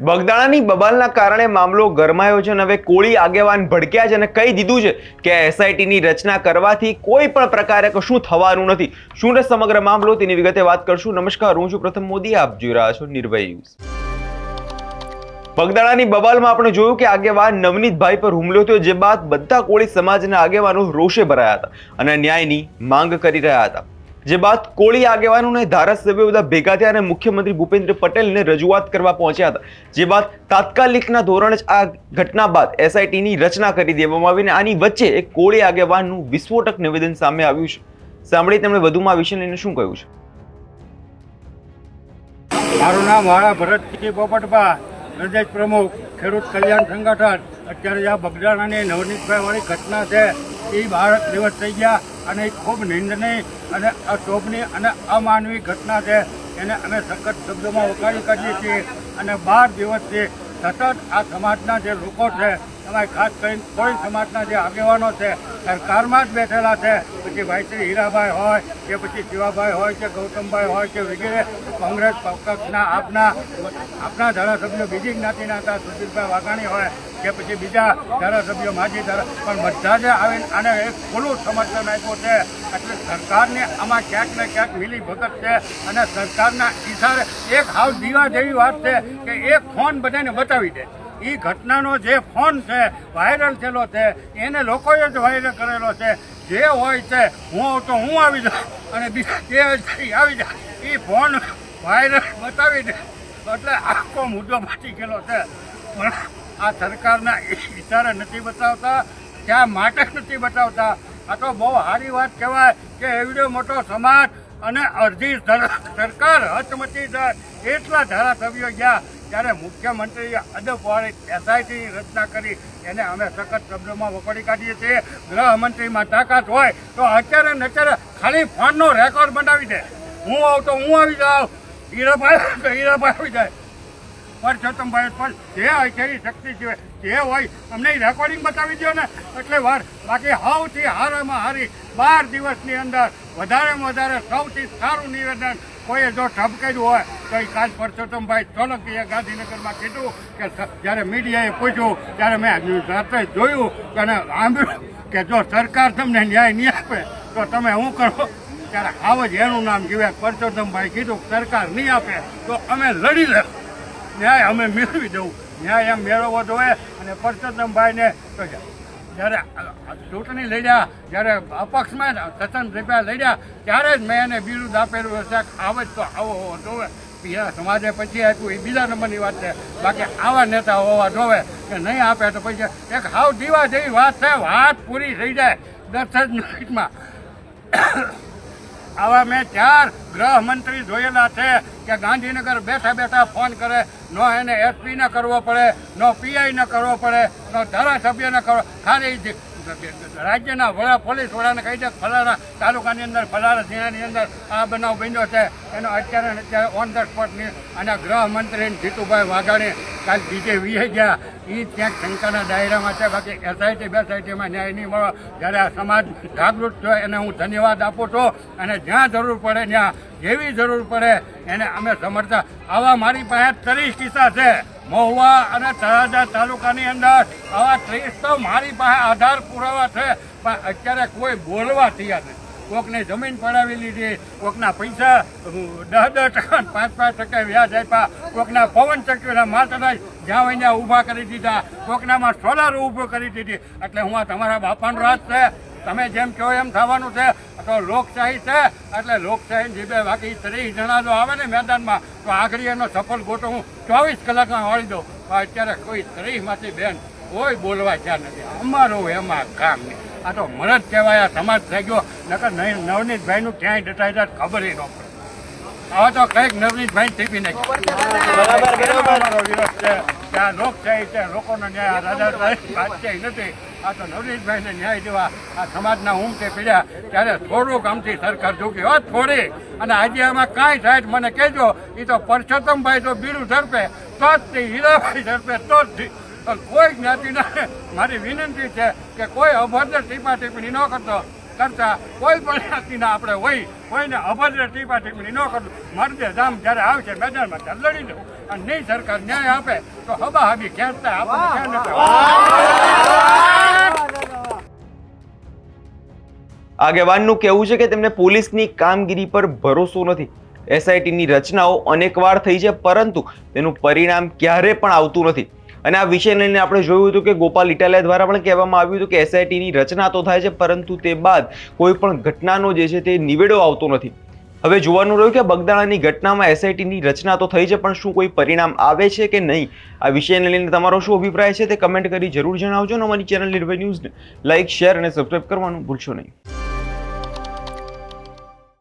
બગદાણાની બબાલના કારણે મામલો ગરમાયો છે અને હવે કોળી આગેવાન ભડક્યા છે અને કહી દીધું છે કે એસઆઈટીની રચના કરવાથી કોઈ પણ પ્રકારે કશું થવાનું નથી. શું છે સમગ્ર મામલો તેની વિગતે વાત કરશું. નમસ્કાર, હું છું પ્રથમ મોદી, આપ જોઈ રહ્યા છો નિર્ભય ન્યૂઝ. બગદાણાની બબાલમાં આપણે જોયું કે આગેવાન નવનીતભાઈ પર હુમલો થયો, જે બાદ બધા કોળી સમાજના આગેવાનો રોષે ભરાયા હતા અને ન્યાયની માંગ કરી રહ્યા હતા. જે બાદ કોળી આગેવાનોને ધારાસભ્યો બધા ભેગા થયા અને મુખ્યમંત્રી ભૂપેન્દ્ર પટેલને રજૂઆત કરવા પહોંચ્યા હતા. જે બાદ તાત્કાલિકના ધોરણે જ આ ઘટના બાદ એસઆઈટીની રચના કરી દેવામાં આવી અને આની વચ્ચે એક કોળી આગેવાનનું વિસ્ફોટક નિવેદન સામે આવ્યું છે. સાંભળી તેમણે વધુમાં આ વિષય લઈને શું કહ્યું છે. મારું નામ વાળા ભરતજી પોપટભા, પ્રદેશ પ્રમુખ, ખેડૂત કલ્યાણ સંગઠન. અત્યારે આ બગદાણાની નવનીતભાઈ વાળી ઘટના છે એ 12 દિવસ થઈ ગયા અને એ ખૂબ નિંદનીય અને અશોભનીય અને અમાનવી ઘટના છે. એને અમે સખત શબ્દોમાં વખાણી કાઢીએ છીએ અને 12 દિવસથી સતત આ સમાજના જે લોકો છે, એમાં ખાસ કરીને કોઈ સમાજના જે આગેવાનો છે સરકારમાં જ બેઠેલા છે, પછી ભાઈશ્રી હીરાભાઈ હોય કે પછી શિવાભાઈ હોય કે ગૌતમભાઈ હોય કે વગેરે કોંગ્રેસ પક્ષના આપના ધારાસભ્યો બીજી જ્ઞાતિના હતા, સુધીરભાઈ વાઘાણી હોય કે પછી બીજા ધારાસભ્યો માજી પણ બધા જ આવીને આને એક ખુલ્લું સમર્થન આપ્યું છે. એટલે સરકારને આમાં ક્યાંક ને ક્યાંક મિલી ભગત છે અને સરકારના ઈશારે એક હાવ દીવા જેવી વાત છે કે એક ફોન બધાને બતાવી દે. એ ઘટનાનો જે ફોન છે વાયરલ થયેલો છે એને લોકોએ જ વાયરલ કરેલો છે. જે હોય છે હું તો હું આવી જાઉં અને બીજા જે આવી જાય એ ફોન વાયરલ બતાવી દે. એટલે આખો મુદ્દો બાકી ગયેલો છે. પણ આ સરકારના ઇશારે નથી બતાવતા, ક્યાં માટે નથી બતાવતા. આ તો બહુ સારી વાત કહેવાય કે એવડો મોટો સમાજ અને અડધી સરકાર હચમચી જાય એટલા ધારાસભ્યો ગયા ત્યારે મુખ્યમંત્રીએ અદબવાળી એસઆઈટીની રચના કરી. એને અમે સખત શબ્દોમાં વખોડી કાઢીએ છીએ. ગૃહમંત્રીમાં તાકાત હોય તો અત્યારે ને અત્યારે ખાલી ફોનનો રેકોર્ડ બનાવી દે. હું આવું તો હું આવી જાઉં, હીરાભાઈ તો હીરાભાઈ આવી જાય, પરસોત્તમભાઈ પણ જે હોય તેની શક્તિ છે જે હોય અમને રેકોર્ડિંગ બતાવી દો ને એટલે વાર. બાકી સૌથી હારામાં હારી 12 દિવસની અંદર વધારેમાં વધારે સૌથી સારું નિવેદન કોઈએ જો ઠપકેલું હોય તો એ કાલ પરસોત્તમભાઈ સોલંકીએ ગાંધીનગરમાં કીધું કે જ્યારે મીડિયાએ પૂછ્યું ત્યારે મેં રાત્રે જોયું અને સાંભળ્યું કે જો સરકાર તમને ન્યાય નહીં આપે તો તમે શું કરો. ત્યારે આવ જ એનું નામ કહેવાય. પરસોત્તમભાઈ કીધું સરકાર નહીં આપે તો અમે લડી લે, ન્યાય અમે મેળવી દઉં. ન્યાય એમ મેળવવો જોઈએ. અને પરસોત્તમભાઈને તો જ્યારે ચૂંટણી લડ્યા, જ્યારે અપક્ષમાં સતન રૂપિયા લડ્યા ત્યારે જ મેં એને વિરુદ્ધ આપેલું હશે. આવે જ તો આવો હોવો જોવે. બીજા સમાજે પછી આપ્યું એ બીજા નંબરની વાત છે. બાકી આવા નેતા હોવા જોવે કે નહીં આપે તો પછી એક હાવ દીવા જેવી વાત છે. વાત પૂરી થઈ જાય 10 મિનિટમાં. આવા મેં 4 ગૃહમંત્રી જોયેલા છે કે ગાંધીનગર બેઠા બેઠા ફોન કરે. નો એને એસપી ને કરવો પડે, નો પીઆઈ ને કરવો પડે, નો ધારાસભ્યને કરવો, ખાલી રાજ્યના વડા પોલીસ વડાને કહી દે ફલાણા તાલુકાની અંદર ફલાણા જિલ્લાની અંદર આ બનાવ બન્યો છે. એનો અત્યારે ઓન ધ સ્પોટની અને ગૃહમંત્રી જીતુભાઈ વાઘાણી કાલ બીજે વીએ ગયા એ ક્યાંક શંકાના દાયરામાં છે. બાકી એસઆઈટી બેસઆઈટીમાં ન્યાય નહીં મળો. જ્યારે આ સમાજ જાગૃત છે એને હું ધન્યવાદ આપું છું. અને જ્યાં જરૂર પડે ત્યાં જેવી જરૂર પડે એને અમે સમર્થન. આવા મારી પાસે 30 કિસ્સા છે મહુવા અને તળાજા તાલુકાની અંદર. આવા 30 તો મારી પાસે આધાર પુરાવા છે. પણ અત્યારે કોઈ બોલવા તૈયાર નથી. કોકને જમીન પડાવી લીધી, કોકના પૈસા 10% 5% વ્યાજ આપ્યા, કોકના પવન ચક્કીના માથાના જ્યાં હોય ત્યાં ઊભા કરી દીધા, કોકનામાં સોલાર ઊભો કરી દીધી. એટલે હું આ તમારા બાપાનો રાજ છે, તમે જેમ કહો એમ થવાનું છે. તો લોકશાહી છે એટલે લોકશાહી જીભે. બાકી 30 જણા જો આવે ને મેદાનમાં તો આખરી એનો સફળ ગોટો હું 24 કલાકમાં વાળી દઉં. અત્યારે કોઈ 30માંથી બેન કોઈ બોલવા ત્યાં નથી. અમારું એમાં કામ નહીં. આ તો મરદ કહેવાય. આ સમાજ થઈ ગયો. નકર નવનીતભાઈનું ક્યાંય ડટાઈ ખબર ન પડે. હવે તો કંઈક નવનીતભાઈ ટીપી નાખ્યું. અમારો વિરોધ છે કે આ લોકશાહી છે, લોકોનો ન્યાય. રાજાશાહી બાદશાહી નથી. આ તો નવનીતભાઈને ન્યાય દેવા આ સમાજના ઉમટે પીડ્યા ત્યારે થોડુંક આમથી સરકાર ઝૂકી હોત થોડી. અને આજે આમાં કાંઈ થાય મને કહેજો. એ તો પરસોત્તમભાઈ તો બીડું ઝડપે તો જ હીરાભાઈ ઝડપે તો જ. કોઈ જ્ઞાતિના મારી વિનંતી છે કે કોઈ અભદ્ર ટીપા ટિપ્પણી ન કરતા કોઈ પણ જ્ઞાતિના આપણે હોય કોઈને અભદ્ર ટીપા ટિપ્પણી ન કરતું. મરદે જામ જ્યારે આવશે મેદાનમાં ત્યારે લડી દઉં. અને નહીં સરકાર ન્યાય આપે તો હબા હબી ખેંચતા આપણને ક્યાં નથી. આગેવાનનું કહેવું છે કે તેમને પોલીસની કામગીરી પર ભરોસો નથી. એસઆઈટીની રચનાઓ અનેકવાર થઈ છે, પરંતુ તેનું પરિણામ ક્યારે પણ આવતું નથી. અને આ વિષય લઈને આપણે જોયું હતું કે ગોપાલ ઇટાલિયા દ્વારા પણ કહેવામાં આવ્યું હતું કે એસઆઈટીની રચના તો થાય છે, પરંતુ તે બાદ કોઈ પણ ઘટનાનો જે છે તે નિવેડો આવતો નથી. હવે જોવાનું રહ્યું કે બગદાણાની ઘટનામાં એસઆઈટીની રચના તો થઈ છે, પણ શું કોઈ પરિણામ આવે છે કે નહીં? આ વિષયને લઈને તમારો શું અભિપ્રાય છે તે કમેન્ટ કરી જરૂર જણાવજો. અને અમારી ચેનલ નિર્ભય ન્યૂઝને લાઇક, શેર અને સબસ્ક્રાઇબ કરવાનું ભૂલશો નહીં.